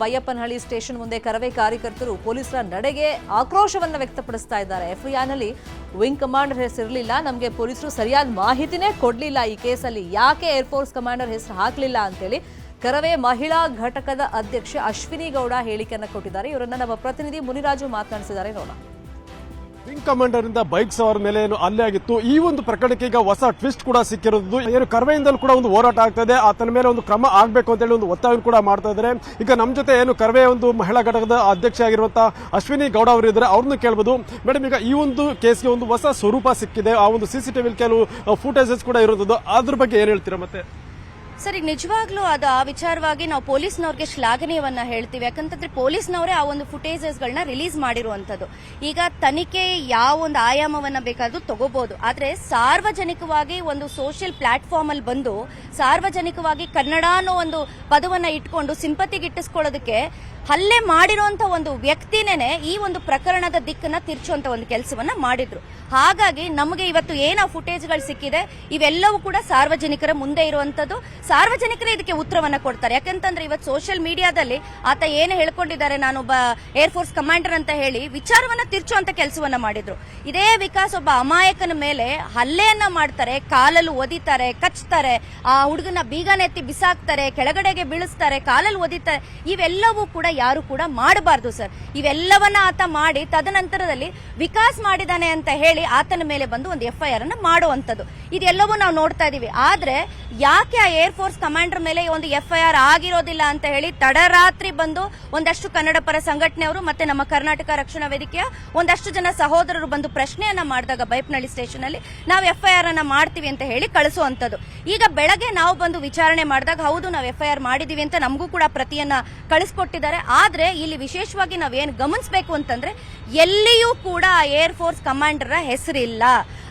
Baiyappanahalli station ಮುಂದೆ ಕರವೇ ಕಾರ್ಯಕರ್ತರು ಪೊಲೀಸರ ನಡೆಗೆ ಆಕ್ರೋಶವನ್ನು ವ್ಯಕ್ತಪಡಿಸ್ತಾ ಇದ್ದಾರೆ. ಎಫ್ಐಆರ್ನಲ್ಲಿ ವಿಂಗ್ ಕಮಾಂಡರ್ ಹೆಸರಿರಲಿಲ್ಲ, ನಮಗೆ ಪೊಲೀಸರು ಸರಿಯಾದ ಮಾಹಿತಿನೇ ಕೊಡಲಿಲ್ಲ. ಈ ಕೇಸಲ್ಲಿ ಯಾಕೆ ಏರ್ಫೋರ್ಸ್ ಕಮಾಂಡರ್ ಹೆಸರು ಹಾಕಲಿಲ್ಲ ಅಂತೇಳಿ ಕರವೇ ಮಹಿಳಾ ಘಟಕದ ಅಧ್ಯಕ್ಷೆ ಅಶ್ವಿನಿ ಗೌಡ ಹೇಳಿಕೆಯನ್ನು ಕೊಟ್ಟಿದ್ದಾರೆ. ಇವರನ್ನ ನಮ್ಮ ಪ್ರತಿನಿಧಿ ಮುನಿರಾಜು ಮಾತನಾಡಿಸಿದ್ದಾರೆ. ನೋಡೋಣ. ವಿಂಗ್ ಕಮಾಂಡರ್ ಇಂದ ಬೈಕ್ ಸವಾರ ಮೇಲೆ ಏನು ಹಲ್ಲೆ ಆಗಿತ್ತು, ಈ ಒಂದು ಪ್ರಕರಣಕ್ಕೆ ಈಗ ಹೊಸ ಟ್ವಿಸ್ಟ್ ಕೂಡ ಸಿಕ್ಕಿರೋದು. ಏನು ಕರವೆಯಿಂದಲೂ ಕೂಡ ಒಂದು ಹೋರಾಟ ಆಗ್ತಾ ಇದೆ, ಆತನ ಮೇಲೆ ಒಂದು ಕ್ರಮ ಆಗಬೇಕು ಅಂತ ಹೇಳಿ ಒಂದು ಒತ್ತಾಯ ಕೂಡ ಮಾಡ್ತಾ ಇದ್ದಾರೆ. ಈಗ ನಮ್ಮ ಜೊತೆ ಏನು ಕರವೇ ಒಂದು ಮಹಿಳಾ ಘಟಕದ ಅಧ್ಯಕ್ಷೆ ಆಗಿರುವಂತಹ ಅಶ್ವಿನಿ ಗೌಡ ಅವರು ಇದ್ದಾರೆ, ಅವ್ರನ್ನ ಕೇಳಬಹುದು. ಮೇಡಮ್, ಈಗ ಈ ಒಂದು ಕೇಸ್ಗೆ ಒಂದು ಹೊಸ ಸ್ವರೂಪ ಸಿಕ್ಕಿದೆ, ಆ ಒಂದು ಸಿಸಿಟಿವಿ ಕೆಲವು ಫುಟೇಜಸ್ ಕೂಡ ಇರೋದು, ಅದ್ರ ಬಗ್ಗೆ ಏನ್ ಹೇಳ್ತೀರಾ? ಮತ್ತೆ ಸರ್, ಈಗ ನಿಜವಾಗ್ಲೂ ಅದು ಆ ವಿಚಾರವಾಗಿ ನಾವು ಪೊಲೀಸ್ನವ್ರಿಗೆ ಶ್ಲಾಘನೀಯವನ್ನ ಹೇಳ್ತೀವಿ. ಯಾಕಂತಂದ್ರೆ ಪೊಲೀಸ್ನವರೇ ಆ ಒಂದು ಫುಟೇಜಸ್ಗಳನ್ನ ರಿಲೀಸ್ ಮಾಡಿರುವಂತದ್ದು. ಈಗ ತನಿಖೆ ಯಾವ ಒಂದು ಆಯಾಮವನ್ನ ಬೇಕಾದ್ರೂ ತಗೋಬಹುದು, ಆದ್ರೆ ಸಾರ್ವಜನಿಕವಾಗಿ ಒಂದು ಸೋಷಿಯಲ್ ಪ್ಲಾಟ್ಫಾರ್ಮ್ ಅಲ್ಲಿ ಬಂದು ಸಾರ್ವಜನಿಕವಾಗಿ ಕನ್ನಡ ಅನ್ನೋ ಒಂದು ಪದವನ್ನ ಇಟ್ಕೊಂಡು ಸಿಂಪತಿಗಿಟ್ಟಿಸ್ಕೊಳ್ಳೋದಕ್ಕೆ ಹಲ್ಲೆ ಮಾಡಿರುವಂತ ಒಂದು ವ್ಯಕ್ತಿನೇ ಈ ಒಂದು ಪ್ರಕರಣದ ದಿಕ್ಕನ್ನ ತಿರ್ಚುವಂತ ಒಂದು ಕೆಲಸವನ್ನ ಮಾಡಿದ್ರು. ಹಾಗಾಗಿ ನಮಗೆ ಇವತ್ತು ಏನ ಫುಟೇಜ್ಗಳು ಸಿಕ್ಕಿದೆ ಇವೆಲ್ಲವೂ ಕೂಡ ಸಾರ್ವಜನಿಕರ ಮುಂದೆ ಇರುವಂತದ್ದು. ಸಾರ್ವಜನಿಕರೇ ಇದಕ್ಕೆ ಉತ್ತರವನ್ನ ಕೊಡ್ತಾರೆ. ಯಾಕಂತಂದ್ರೆ ಇವತ್ತು ಸೋಷಿಯಲ್ ಮೀಡಿಯಾದಲ್ಲಿ ಆತ ಏನು ಹೇಳ್ಕೊಂಡಿದ್ದಾರೆ, ನಾನೊಬ್ಬ ಏರ್ಫೋರ್ಸ್ ಕಮಾಂಡರ್ ಅಂತ ಹೇಳಿ ವಿಚಾರವನ್ನ ತಿರ್ಚುವಂತ ಕೆಲಸವನ್ನ ಮಾಡಿದ್ರು. ಇದೇ ವಿಕಾಸ್ ಒಬ್ಬ ಅಮಾಯಕನ ಮೇಲೆ ಹಲ್ಲೆಯನ್ನ ಮಾಡ್ತಾರೆ, ಕಾಲಲ್ಲಿ ಒದಿತಾರೆ, ಕಚ್ತಾರೆ, ಆ ಹುಡುಗನ ಬೀಗನೆತ್ತಿ ಬಿಸಾಕ್ತಾರೆ, ಕೆಳಗಡೆಗೆ ಬೀಳಿಸ್ತಾರೆ, ಕಾಲಲ್ಲಿ ಒದಿತಾರೆ. ಇವೆಲ್ಲವೂ ಕೂಡ ಯಾರು ಕೂಡ ಮಾಡಬಾರ್ದು ಸರ್. ಇವೆಲ್ಲವನ್ನ ಆತ ಮಾಡಿ ತದನಂತರದಲ್ಲಿ ವಿಕಾಸ್ ಮಾಡಿದಾನೆ ಅಂತ ಹೇಳಿ ಆತನ ಮೇಲೆ ಬಂದು ಒಂದು ಎಫ್ಐಆರ್ ಅನ್ನ ಮಾಡುವಂತದ್ದು, ಇದೆಲ್ಲವೂ ನಾವು ನೋಡ್ತಾ ಇದೀವಿ. ಆದ್ರೆ ಯಾಕೆ ಆ ಏರ್ಫೋರ್ಸ್ ಕಮಾಂಡರ್ ಮೇಲೆ ಒಂದು ಎಫ್ಐಆರ್ ಆಗಿರೋದಿಲ್ಲ ಅಂತ ಹೇಳಿ ತಡರಾತ್ರಿ ಬಂದು ಒಂದಷ್ಟು ಕನ್ನಡ ಪರ ಸಂಘಟನೆಯವರು ಮತ್ತೆ ನಮ್ಮ ಕರ್ನಾಟಕ ರಕ್ಷಣಾ ವೇದಿಕೆಯ ಒಂದಷ್ಟು ಜನ ಸಹೋದರರು ಬಂದು ಪ್ರಶ್ನೆಯನ್ನ ಮಾಡಿದಾಗ ಬೈಯಪ್ಪನಹಳ್ಳಿ ಸ್ಟೇಷನ್ ಅಲ್ಲಿ ನಾವು ಎಫ್ಐಆರ್ ಅನ್ನ ಮಾಡ್ತೀವಿ ಅಂತ ಹೇಳಿ ಕಳಿಸುವಂತದ್ದು. ಈಗ ಬೆಳಗ್ಗೆ ನಾವು ಬಂದು ವಿಚಾರಣೆ ಮಾಡಿದಾಗ ಹೌದು ನಾವು ಎಫ್ಐಆರ್ ಮಾಡಿದೀವಿ ಅಂತ ನಮಗೂ ಕೂಡ ಪ್ರತಿಯನ್ನ ಕಳಿಸ್ಕೊಟ್ಟಿದ್ದಾರೆ. ಆದ್ರೆ ಇಲ್ಲಿ ವಿಶೇಷವಾಗಿ ನಾವೇನು ಗಮನಿಸಬೇಕು ಅಂತಂದ್ರೆ ಎಲ್ಲಿಯೂ ಕೂಡ ಏರ್ ಫೋರ್ಸ್ ಕಮಾಂಡರ್ ಹೆಸರಿಲ್ಲ.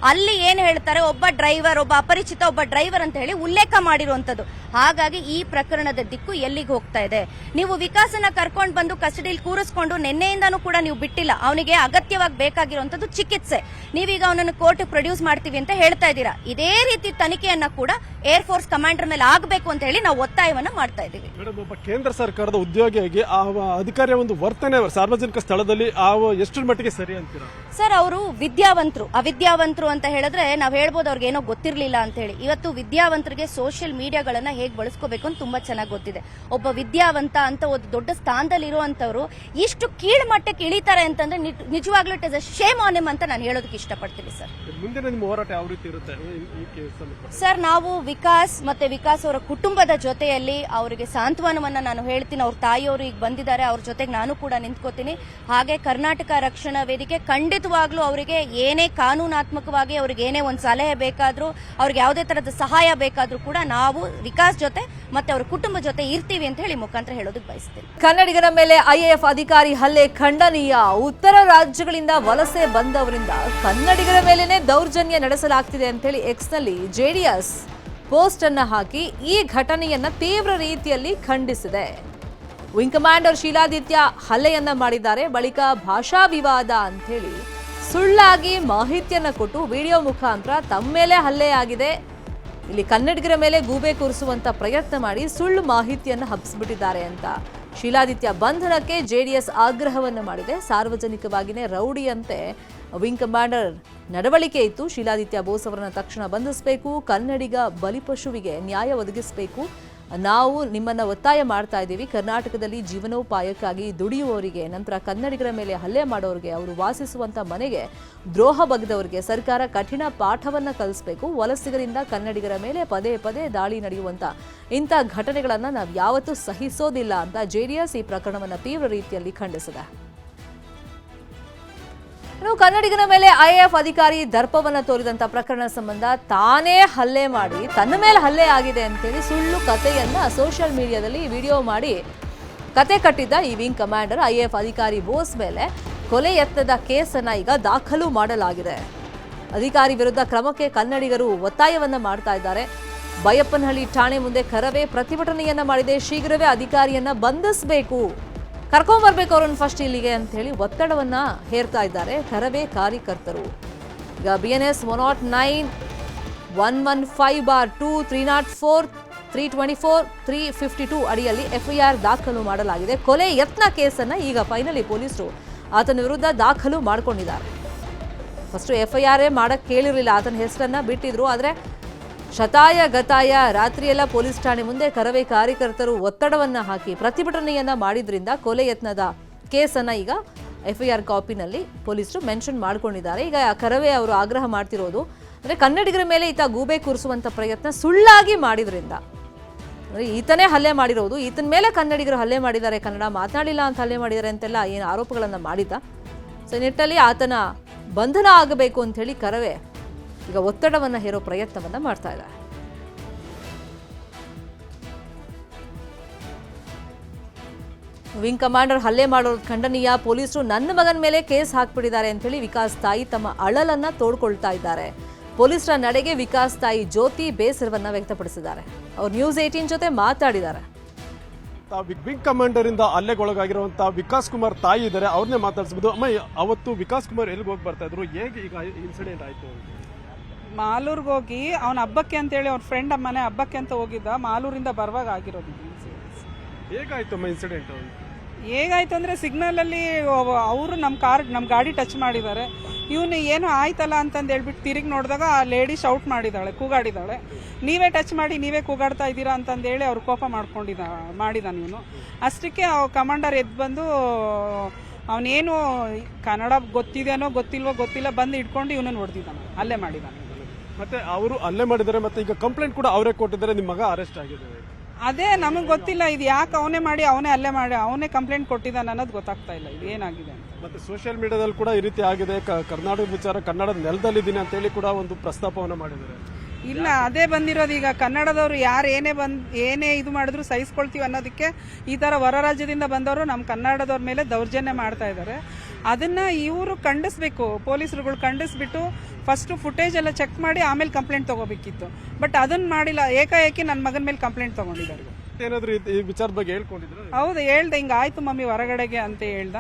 ಅಲ್ಲಿ ಏನ್ ಹೇಳ್ತಾರೆ, ಒಬ್ಬ ಡ್ರೈವರ್, ಒಬ್ಬ ಅಪರಿಚಿತ ಒಬ್ಬ ಡ್ರೈವರ್ ಅಂತ ಹೇಳಿ ಉಲ್ಲೇಖ ಮಾಡಿರುವಂತದ್ದು. ಹಾಗಾಗಿ ಈ ಪ್ರಕರಣದ ದಿಕ್ಕು ಎಲ್ಲಿಗೆ ಹೋಗ್ತಾ ಇದೆ? ನೀವು ವಿಕಾಸನ ಕರ್ಕೊಂಡು ಬಂದು ಕಸ್ಟಡಿಯಲ್ಲಿ ಕೂರಿಸ್ಕೊಂಡು ನಿನ್ನೆಯಿಂದಾನು ಕೂಡ ನೀವು ಬಿಟ್ಟಿಲ್ಲ. ಅವನಿಗೆ ಅಗತ್ಯವಾಗಿ ಬೇಕಾಗಿರುವಂತದ್ದು ಚಿಕಿತ್ಸೆ. ನೀವೀಗ ಅವನನ್ನು ಕೋರ್ಟ್ ಪ್ರೊಡ್ಯೂಸ್ ಮಾಡ್ತೀವಿ ಅಂತ ಹೇಳ್ತಾ ಇದ್ದೀರಾ. ಇದೇ ರೀತಿ ತನಿಖೆಯನ್ನ ಕೂಡ ಏರ್ ಫೋರ್ಸ್ ಕಮಾಂಡರ್ ಮೇಲೆ ಆಗಬೇಕು ಅಂತ ಹೇಳಿ ನಾವು ಒತ್ತಾಯವನ್ನ ಮಾಡ್ತಾ ಇದ್ದೀವಿ. ಒಬ್ಬ ಕೇಂದ್ರ ಸರ್ಕಾರದ ಉದ್ಯೋಗಿಯಾಗಿ ಆ ಅಧಿಕಾರಿಯ ಒಂದು ವರ್ತನೆ ಸಾರ್ವಜನಿಕ ಸ್ಥಳದಲ್ಲಿ ಎಷ್ಟು ಮಟ್ಟಿಗೆ ಸರಿ ಅಂತೀರಾ? ಸರ್, ಅವರು ವಿದ್ಯಾವಂತರು, ಅವಿದ್ಯಾವಂತರು ಅಂತ ಹೇಳಿದ್ರೆ ನಾವ್ ಹೇಳ್ಬೋದು ಅವ್ರಿಗೆ ಏನೋ ಗೊತ್ತಿರ್ಲಿಲ್ಲ ಅಂತ ಹೇಳಿ. ಇವತ್ತು ವಿದ್ಯಾವಂತರಿಗೆ ಸೋಷಿಯಲ್ ಮೀಡಿಯಾಗಳನ್ನ ಹೇಗೆ ಬಳಸ್ಕೋಬೇಕು ಅಂತ ತುಂಬಾ ಚೆನ್ನಾಗಿ ಗೊತ್ತಿದೆ. ಒಬ್ಬ ವಿದ್ಯಾವಂತ ಅಂತ ಒಂದು ದೊಡ್ಡ ಸ್ಥಾನದಲ್ಲಿ ಇರುವಂತವ್ರು ಇಷ್ಟು ಕೀಳ್ ಮಟ್ಟಕ್ಕೆ ಇಳಿತಾರೆ ಅಂತಂದ್ರೆ ನಿಜವಾಗ್ಲೂ it is a shame on him ಅಂತ ನಾನು ಹೇಳೋದಕ್ಕೆ ಇಷ್ಟಪಡ್ತೀನಿ ಸರ್. ಮುಂದಿನ ನಿಮ್ಮ ಹೋರಾಟ ಯಾವ ರೀತಿ ಇರುತ್ತೆ ಸರ್? ನಾವು ವಿಕಾಸ್ ಮತ್ತೆ ವಿಕಾಸ್ ಅವರ ಕುಟುಂಬದ ಜೊತೆಯಲ್ಲಿ ಅವರಿಗೆ ಸಾಂತ್ವನವನ್ನ ನಾನು ಹೇಳ್ತೀನಿ. ಅವ್ರ ತಾಯಿಯವರು ಈಗ ಬಂದಿದ್ದಾರೆ, ಅವ್ರ ಜೊತೆಗೆ ನಾನು ಕೂಡ ನಿಂತ್ಕೋತೀನಿ. ಹಾಗೆ ಕರ್ನಾಟಕ ರಕ್ಷಣಾ ವೇದಿಕೆ ಖಂಡಿತವಾಗ್ಲೂ ಅವರಿಗೆ ಏನೇ ಕಾನೂನಾತ್ಮಕವಾಗಿ ಅವ್ರಿಗೆ ಏನೇ ಒಂದು ಸಲಹೆ ಬೇಕಾದ್ರೂ, ಅವ್ರಿಗೆ ಯಾವುದೇ ತರದ ಸಹಾಯ ಬೇಕಾದ್ರೂ ಕೂಡ ನಾವು ವಿಕಾಸ್ ಜೊತೆ ಮತ್ತೆ ಅವರ ಕುಟುಂಬ ಜೊತೆ ಇರ್ತೀವಿ ಅಂತ ಹೇಳಿ ಮುಖಾಂತರ ಹೇಳೋದಕ್ಕೆ ಬಯಸ್ತೀನಿ. ಕನ್ನಡಿಗರ ಮೇಲೆ ಐಎಎಫ್ ಅಧಿಕಾರಿ ಹಲ್ಲೆ ಖಂಡನೀಯ. ಉತ್ತರ ರಾಜ್ಯಗಳಿಂದ ವಲಸೆ ಬಂದವರಿಂದ ಕನ್ನಡಿಗರ ಮೇಲೇನೆ ದೌರ್ಜನ್ಯ ನಡೆಸಲಾಗ್ತಿದೆ ಅಂತ ಹೇಳಿ ಎಕ್ಸ್ನಲ್ಲಿ ಜೆಡಿಎಸ್ ಪೋಸ್ಟ್ ಅನ್ನ ಹಾಕಿ ಈ ಘಟನೆಯನ್ನ ತೀವ್ರ ರೀತಿಯಲ್ಲಿ ಖಂಡಿಸಿದೆ. ವಿಂಗ್ ಕಮಾಂಡರ್ ಶೀಲಾದಿತ್ಯ ಹಲ್ಲೆಯನ್ನ ಮಾಡಿದ್ದಾರೆ. ಬಳಿಕ ಭಾಷಾ ವಿವಾದ ಅಂತ ಹೇಳಿ ಸುಳ್ಳಾಗಿ ಮಾಹಿತಿಯನ್ನ ಕೊಟ್ಟು ವಿಡಿಯೋ ಮುಖಾಂತರ ತಮ್ಮ ಮೇಲೆ ಹಲ್ಲೆ ಆಗಿದೆ, ಇಲ್ಲಿ ಕನ್ನಡಿಗರ ಮೇಲೆ ಗೂಬೆ ಕೂರಿಸುವಂತ ಪ್ರಯತ್ನ ಮಾಡಿ ಸುಳ್ಳು ಮಾಹಿತಿಯನ್ನು ಹಬ್ಬಿಸ್ಬಿಟ್ಟಿದ್ದಾರೆ ಅಂತ ಶೀಲಾದಿತ್ಯ ಬಂಧನಕ್ಕೆ ಜೆಡಿಎಸ್ ಆಗ್ರಹವನ್ನು ಮಾಡಿದೆ. ಸಾರ್ವಜನಿಕವಾಗಿಯೇ ರೌಡಿಯಂತೆ ವಿಂಗ್ ಕಮಾಂಡರ್ ನಡವಳಿಕೆ ಇತ್ತು. ಶೀಲಾದಿತ್ಯ ಬೋಸ್ ಅವರನ್ನು ತಕ್ಷಣ ಬಂಧಿಸಬೇಕು, ಕನ್ನಡಿಗ ಬಲಿಪಶುವಿಗೆ ನ್ಯಾಯ ಒದಗಿಸಬೇಕು, ನಾವು ನಿಮ್ಮನ್ನ ಒತ್ತಾಯ ಮಾಡ್ತಾ ಇದ್ದೀವಿ. ಕರ್ನಾಟಕದಲ್ಲಿ ಜೀವನೋಪಾಯಕ್ಕಾಗಿ ದುಡಿಯುವವರಿಗೆ, ನಂತರ ಕನ್ನಡಿಗರ ಮೇಲೆ ಹಲ್ಲೆ ಮಾಡೋರಿಗೆ, ಅವರು ವಾಸಿಸುವಂತ ಮನೆಗೆ ದ್ರೋಹ ಬಗೆದವರಿಗೆ ಸರ್ಕಾರ ಕಠಿಣ ಪಾಠವನ್ನ ಕಲಿಸಬೇಕು. ವಲಸಿಗರಿಂದ ಕನ್ನಡಿಗರ ಮೇಲೆ ಪದೇ ಪದೇ ದಾಳಿ ನಡೆಯುವಂತ ಇಂಥ ಘಟನೆಗಳನ್ನ ನಾವು ಯಾವತ್ತೂ ಸಹಿಸೋದಿಲ್ಲ ಅಂತ ಜೆಡಿಎಸ್ ಈ ಪ್ರಕರಣವನ್ನು ತೀವ್ರ ರೀತಿಯಲ್ಲಿ ಖಂಡಿಸಿದೆ. ಕನ್ನಡಿಗರ ಮೇಲೆ ಐಎಎಫ್ ಅಧಿಕಾರಿ ದರ್ಪವನ್ನ ತೋರಿದಂತ ಪ್ರಕರಣ ಸಂಬಂಧ ತಾನೇ ಹಲ್ಲೆ ಮಾಡಿ ತನ್ನ ಮೇಲೆ ಹಲ್ಲೆ ಆಗಿದೆ ಅಂತೇಳಿ ಸುಳ್ಳು ಕಥೆಯನ್ನ ಸೋಷಿಯಲ್ ಮೀಡಿಯಾದಲ್ಲಿ ವಿಡಿಯೋ ಮಾಡಿ ಕತೆ ಕಟ್ಟಿದ್ದ ಈ ವಿಂಗ್ ಕಮಾಂಡರ್ ಐಎಎಫ್ ಅಧಿಕಾರಿ ಬೋಸ್ ಮೇಲೆ ಕೊಲೆ ಯತ್ನದ ಕೇಸನ್ನ ಈಗ ದಾಖಲು ಮಾಡಲಾಗಿದೆ. ಅಧಿಕಾರಿ ವಿರುದ್ಧ ಕ್ರಮಕ್ಕೆ ಕನ್ನಡಿಗರು ಒತ್ತಾಯವನ್ನ ಮಾಡ್ತಾ ಇದ್ದಾರೆ. ಬೈಯಪ್ಪನಹಳ್ಳಿ ಠಾಣೆ ಮುಂದೆ ಕರವೇ ಪ್ರತಿಭಟನೆಯನ್ನ ಮಾಡಿದೆ. ಶೀಘ್ರವೇ ಅಧಿಕಾರಿಯನ್ನ ಬಂಧಿಸಬೇಕು, ಕರ್ಕೊಂಡ್ಬರ್ಬೇಕು ಅವ್ರನ್ನ ಫಸ್ಟ್ ಇಲ್ಲಿಗೆ ಅಂತ ಹೇಳಿ ಒತ್ತಡವನ್ನ ಹೇರ್ತಾ ಇದ್ದಾರೆ ಕರವೇ ಕಾರ್ಯಕರ್ತರು. ಈಗ BNS 109, 115/2, 304 324, 352 ಅಡಿಯಲ್ಲಿ ಎಫ್ಐಆರ್ ದಾಖಲು ಮಾಡಲಾಗಿದೆ. ಕೊಲೆ ಯತ್ನ ಕೇಸನ್ನ ಈಗ ಫೈನಲಿ ಪೊಲೀಸರು ಆತನ ವಿರುದ್ಧ ದಾಖಲು ಮಾಡಿಕೊಂಡಿದ್ದಾರೆ. ಫಸ್ಟ್ ಎಫ್ಐಆರ್ ಮಾಡಕ್ ಕೇಳಿರಲಿಲ್ಲ, ಆತನ ಹೆಸರನ್ನ ಬಿಟ್ಟಿದ್ರು. ಆದರೆ ಶತಾಯ ಗತಾಯ ರಾತ್ರಿಯೆಲ್ಲ ಪೊಲೀಸ್ ಠಾಣೆ ಮುಂದೆ ಕರವೇ ಕಾರ್ಯಕರ್ತರು ಒತ್ತಡವನ್ನ ಹಾಕಿ ಪ್ರತಿಭಟನೆಯನ್ನ ಮಾಡಿದ್ರಿಂದ ಕೊಲೆ ಯತ್ನದ ಕೇಸನ್ನ ಈಗ ಎಫ್ಐಆರ್ ಕಾಪಿನಲ್ಲಿ ಪೊಲೀಸರು ಮೆನ್ಷನ್ ಮಾಡ್ಕೊಂಡಿದ್ದಾರೆ. ಈಗ ಕರವೇ ಅವರು ಆಗ್ರಹ ಮಾಡ್ತಿರೋದು ಅಂದರೆ ಕನ್ನಡಿಗರ ಮೇಲೆ ಈತ ಗೂಬೆ ಕೂರಿಸುವಂಥ ಪ್ರಯತ್ನ ಸುಳ್ಳಾಗಿ ಮಾಡಿದ್ರಿಂದ, ಅಂದರೆ ಈತನೇ ಹಲ್ಲೆ ಮಾಡಿರೋದು, ಈತನ ಮೇಲೆ ಕನ್ನಡಿಗರು ಹಲ್ಲೆ ಮಾಡಿದ್ದಾರೆ, ಕನ್ನಡ ಮಾತನಾಡಿಲ್ಲ ಅಂತ ಹಲ್ಲೆ ಮಾಡಿದ್ದಾರೆ ಅಂತೆಲ್ಲ ಏನು ಆರೋಪಗಳನ್ನು ಮಾಡಿದ್ದ. ಸೊ ನಿಟ್ಟಲ್ಲಿ ಆತನ ಬಂಧನ ಆಗಬೇಕು ಅಂತ ಹೇಳಿ ಕರವೇ ಈಗ ಒತ್ತಡವನ್ನು ಹೇರೋ ಪ್ರಯತ್ನವನ್ನ ಮಾಡ್ತಾ ಇದ್ದಾರೆ. ವಿಂಗ್ ಕಮಾಂಡರ್ ಹಲ್ಲೆ ಮಾಡೋದು ಖಂಡನೀಯ. ಪೊಲೀಸರು ನನ್ನ ಮಗನ ಮೇಲೆ ಕೇಸ್ ಹಾಕ್ಬಿಟ್ಟಿದ್ದಾರೆ ಅಂತ ಹೇಳಿ ವಿಕಾಸ್ ತಾಯಿ ತಮ್ಮ ಅಳಲನ್ನ ತೋಡ್ಕೊಳ್ತಾ ಇದ್ದಾರೆ. ಪೊಲೀಸರ ನಡೆಗೆ ವಿಕಾಸ್ ತಾಯಿ ಜ್ಯೋತಿ ಬೇಸರವನ್ನ ವ್ಯಕ್ತಪಡಿಸಿದ್ದಾರೆ. ಅವರು ನ್ಯೂಸ್ 18 ಜೊತೆ ಮಾತಾಡಿದ್ದಾರೆ. ವಿಂಗ್ ಕಮಾಂಡರ್ ಇಂದ ಹಲ್ಲೆಗೊಳಗಾಗಿರುವಂತಹ ವಿಕಾಸ್ ಕುಮಾರ್ ತಾಯಿ ಇದ್ದಾರೆ, ಅವ್ರನ್ನೇ ಮಾತಾಡಿಸಬಹುದು. ಅಮ್ಮ, ಅವತ್ತು ವಿಕಾಸ್ ಕುಮಾರ್ ಎಲ್ಲಿಗೆ ಹೋಗಿ ಬರ್ತಾ ಇದ್ರು, ಹೇಗೆ ಈಗ ಇನ್ಸಿಡೆಂಟ್ ಆಯ್ತು? ಮಾಲೂರ್ಗೆ ಹೋಗಿ ಅವನ ಹಬ್ಬಕ್ಕೆ ಅಂತೇಳಿ ಅವ್ರ ಫ್ರೆಂಡ್ ಮನೆ ಹಬ್ಬಕ್ಕೆ ಅಂತ ಹೋಗಿದ್ದ, ಮಾಲೂರಿಂದ ಬರುವಾಗ ಆಗಿರೋದು. ಹೇಗಾಯ್ತು ಅಮ್ಮ ಇನ್ಸಿಡೆಂಟ್? ಹೇಗಾಯ್ತು ಅಂದರೆ ಸಿಗ್ನಲಲ್ಲಿ ಅವರು ನಮ್ಮ ಗಾಡಿ ಟಚ್ ಮಾಡಿದ್ದಾರೆ. ಇವನು ಏನು ಆಯ್ತಲ್ಲ ಅಂತಂದು ಹೇಳ್ಬಿಟ್ಟು ತಿರುಗಿ ನೋಡಿದಾಗ ಆ ಲೇಡಿ ಶೌಟ್ ಮಾಡಿದ್ದಾಳೆ, ಕೂಗಾಡಿದ್ದಾಳೆ. ನೀವೇ ಟಚ್ ಮಾಡಿ ನೀವೇ ಕೂಗಾಡ್ತಾ ಇದ್ದೀರಾ ಅಂತಂದೇಳಿ ಅವ್ರು ಕೋಪ ಮಾಡಿದಾನೆ ಇವನು. ಅಷ್ಟಕ್ಕೆ ಕಮಾಂಡರ್ ಎದ್ದು ಬಂದು ಅವನೇನು ಕನ್ನಡ ಗೊತ್ತಿದೇನೋ ಗೊತ್ತಿಲ್ವೋ ಗೊತ್ತಿಲ್ಲ ಬಂದು ಇಟ್ಕೊಂಡು ಇವನನ್ನು ಹೊಡೆದಿದ್ದಾನೆ, ಅಲ್ಲೇ ಮಾಡಿದ್ದಾನೆ. ಮತ್ತೆ ಅವರು ಅಲ್ಲೇ ಮಾಡಿದ್ದಾರೆ, ಮತ್ತೆ ಈಗ ಕಂಪ್ಲೇಂಟ್ ಕೂಡ ಅವರೇ ಕೊಟ್ಟಿದ್ದಾರೆ, ನಿಮ್ಮ ಮಗ ಅರೆಸ್ಟ್ ಆಗಿದ್ದಾರೆ. ಅದೇ ನಮಗೆ ಗೊತ್ತಿಲ್ಲ, ಇದು ಯಾಕೆ ಅವನೇ ಮಾಡಿ ಅವನೇ ಕಂಪ್ಲೇಂಟ್ ಕೊಟ್ಟಿದ್ದಾನೆ ಅನ್ನೋದು ಗೊತ್ತಾಗ್ತಾ ಇಲ್ಲ, ಇದು ಏನಾಗಿದೆ ಅಂತ. ಮತ್ತೆ ಸೋಷಿಯಲ್ ಮೀಡಿಯಾದಲ್ಲಿ ಕೂಡ ಈ ರೀತಿ ಆಗಿದೆ, ಕರ್ನಾಟಕ ವಿಚಾರ ಕನ್ನಡದ ನೆಲದಲ್ಲಿದ್ದೀನಿ ಅಂತ ಹೇಳಿ ಕೂಡ ಒಂದು ಪ್ರಸ್ತಾಪವನ್ನು ಮಾಡಿದ್ದಾರೆ. ಇಲ್ಲ, ಅದೇ ಬಂದಿರೋದು. ಈಗ ಕನ್ನಡದವರು ಯಾರು ಏನೇ ಇದು ಮಾಡಿದ್ರು ಸಹಿಸ್ಕೊಳ್ತೀವಿ ಅನ್ನೋದಕ್ಕೆ ಈ ಥರ ಹೊರ ರಾಜ್ಯದಿಂದ ಬಂದವರು ನಮ್ಮ ಕನ್ನಡದವ್ರ ಮೇಲೆ ದೌರ್ಜನ್ಯ ಮಾಡ್ತಾ ಇದ್ದಾರೆ. ಅದನ್ನ ಇವರು ಖಂಡಿಸ್ಬೇಕು, ಪೊಲೀಸರುಗಳು ಖಂಡಿಸ್ಬಿಟ್ಟು ಫಸ್ಟ್ ಫುಟೇಜ್ ಎಲ್ಲ ಚೆಕ್ ಮಾಡಿ ಆಮೇಲೆ ಕಂಪ್ಲೇಂಟ್ ತಗೋಬೇಕಿತ್ತು. ಬಟ್ ಅದನ್ನ ಮಾಡಿಲ್ಲ, ಏಕಾಏಕಿ ನನ್ನ ಮಗನ ಮೇಲೆ ಕಂಪ್ಲೇಂಟ್ ತಗೊಂಡಿದ್ದಾರೆ. ಏನಾದ್ರು ಈ ವಿಚಾರದ ಬಗ್ಗೆ ಹೇಳ್ಕೊಂಡಿದ್ರು? ಹೌದು, ಹೇಳ್ದೆ, ಹಿಂಗೆ ಆಯ್ತು ಮಮ್ಮಿ ಹೊರಗಡೆಗೆ ಅಂತ ಹೇಳ್ದ.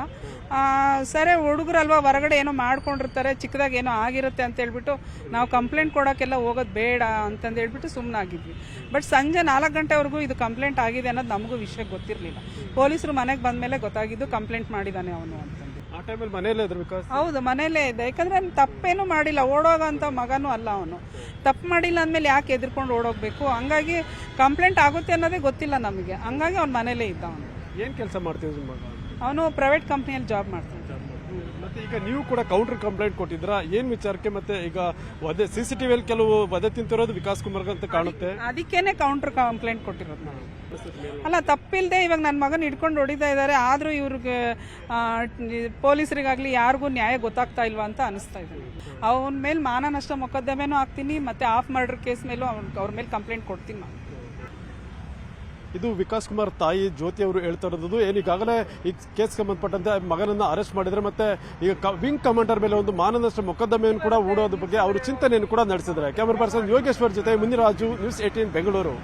ಸರಿ, ಹುಡುಗರಲ್ವಾ ಹೊರಗಡೆ ಏನೋ ಮಾಡ್ಕೊಂಡಿರ್ತಾರೆ, ಚಿಕ್ಕದಾಗ ಏನೋ ಆಗಿರುತ್ತೆ ಅಂತ ಹೇಳ್ಬಿಟ್ಟು ನಾವು ಕಂಪ್ಲೇಂಟ್ ಕೊಡೋಕ್ಕೆಲ್ಲ ಹೋಗೋದು ಬೇಡ ಅಂತಂದು ಹೇಳ್ಬಿಟ್ಟು ಸುಮ್ಮನಾಗಿದ್ವಿ. ಬಟ್ ಸಂಜೆ 4 ಗಂಟೆವರೆಗೂ ಇದು ಕಂಪ್ಲೇಂಟ್ ಆಗಿದೆ ಅನ್ನೋದು ನಮಗೂ ವಿಷಯ ಗೊತ್ತಿರಲಿಲ್ಲ. ಪೊಲೀಸರು ಮನೆಗೆ ಬಂದಮೇಲೆ ಗೊತ್ತಾಗಿದ್ದು ಕಂಪ್ಲೇಂಟ್ ಮಾಡಿದ್ದಾನೆ ಅವನು ಅಂತಂದು. ಆ ಟೈಮಲ್ಲಿ ಮನೇಲೇ ಇದ್ರು ವಿಕಾಸ್? ಹೌದು, ಮನೇಲೇ ಇದ್ದೆ. ಯಾಕಂದ್ರೆ ತಪ್ಪೇನು ಮಾಡಿಲ್ಲ, ಓಡೋಗಂತ ಮಗನೂ ಅಲ್ಲ ಅವನು. ತಪ್ಪು ಮಾಡಿಲ್ಲ ಅಂದಮೇಲೆ ಯಾಕೆ ಎದ್ಕೊಂಡು ಓಡೋಗ್ಬೇಕು? ಹಂಗಾಗಿ ಕಂಪ್ಲೇಂಟ್ ಆಗುತ್ತೆ ಅನ್ನೋದೇ ಗೊತ್ತಿಲ್ಲ ನಮಗೆ, ಹಂಗಾಗಿ ಅವ್ನ ಮನೇಲೇ ಇದ್ದ. ಅವನು ಏನ್ ಕೆಲಸ ಮಾಡ್ತಿದ್ರು ಮಗ? ಅವನು ಪ್ರೈವೇಟ್ ಕಂಪ್ನಿಯಲ್ಲಿ ಜಾಬ್ ಮಾಡ್ತಾನೆ. ಮತ್ತೆ ಈಗ ನೀವು ಕೂಡ ಕೌಂಟರ್ ಕಂಪ್ಲೇಂಟ್ ಕೊಟ್ಟಿದ್ರ, ಏನ್ ವಿಚಾರಕ್ಕೆ? ಮತ್ತೆ ಈಗ CCTV ಕೆಲವು ವಧೆ ತಿಂತಿರೋದು ವಿಕಾಸ್ ಕುಮಾರ್ ಅಂತ ಕಾಣುತ್ತೆ, ಅದಕ್ಕೇನೆ ಕೌಂಟರ್ ಕಂಪ್ಲೇಂಟ್ ಕೊಟ್ಟಿರೋದು ನಾವು. ಅಲ್ಲ, ತಪ್ಪಿಲ್ದೆ ಇವಾಗ ನನ್ನ ಮಗನ ಹಿಡ್ಕೊಂಡು ಹೊಡಿತಾ ಇದ್ದಾರೆ, ಆದ್ರೂ ಇವ್ರಿಗೆ ಪೊಲೀಸರಿಗಾಗ್ಲಿ ಯಾರಿಗೂ ನ್ಯಾಯ ಗೊತ್ತಾಗ್ತಾ ಇಲ್ವಾ ಅಂತ ಅನಿಸ್ತಾ ಇದೆ. ಅವನ ಮೇಲೆ ಮಾನನಷ್ಟ ಮೊಕದ್ದಮೆನೂ ಹಾಕ್ತೀನಿ, ಮತ್ತೆ ಆಫ್ ಮರ್ಡರ್ ಕೇಸ್ ಮೇಲೂ ಅವ್ರ ಮೇಲೆ ಕಂಪ್ಲೇಂಟ್ ಕೊಡ್ತೀನಿ ನಾನು. ಇದು ವಿಕಾಸ್ ಕುಮಾರ್ ತಾಯಿ ಜ್ಯೋತಿ ಅವರು ಹೇಳ್ತಾ ಇರೋದು. ಏನೀಗಾಗಲೇ ಈ ಕೇಸ್ ಸಂಬಂಧಪಟ್ಟಂತೆ ಮಗನನ್ನ ಅರೆಸ್ಟ್ ಮಾಡಿದ್ರೆ, ಮತ್ತೆ ಈಗ ವಿಂಗ್ ಕಮಾಂಡರ್ ಮೇಲೆ ಒಂದು ಮಾನನಷ್ಟ ಮೊಕದ್ದಮೆಯನ್ನು ಕೂಡ ಹೂಡೋದ್ರ ಬಗ್ಗೆ ಅವರು ಚಿಂತನೆಯನ್ನು ಕೂಡ ನಡೆಸಿದ್ದಾರೆ. ಕ್ಯಾಮರಾ ಪರ್ಸನ್ ಯೋಗೇಶ್ವರ್ ಜೊತೆ ಮುನಿರಾಜು, ನ್ಯೂಸ್ 18 ಬೆಂಗಳೂರು.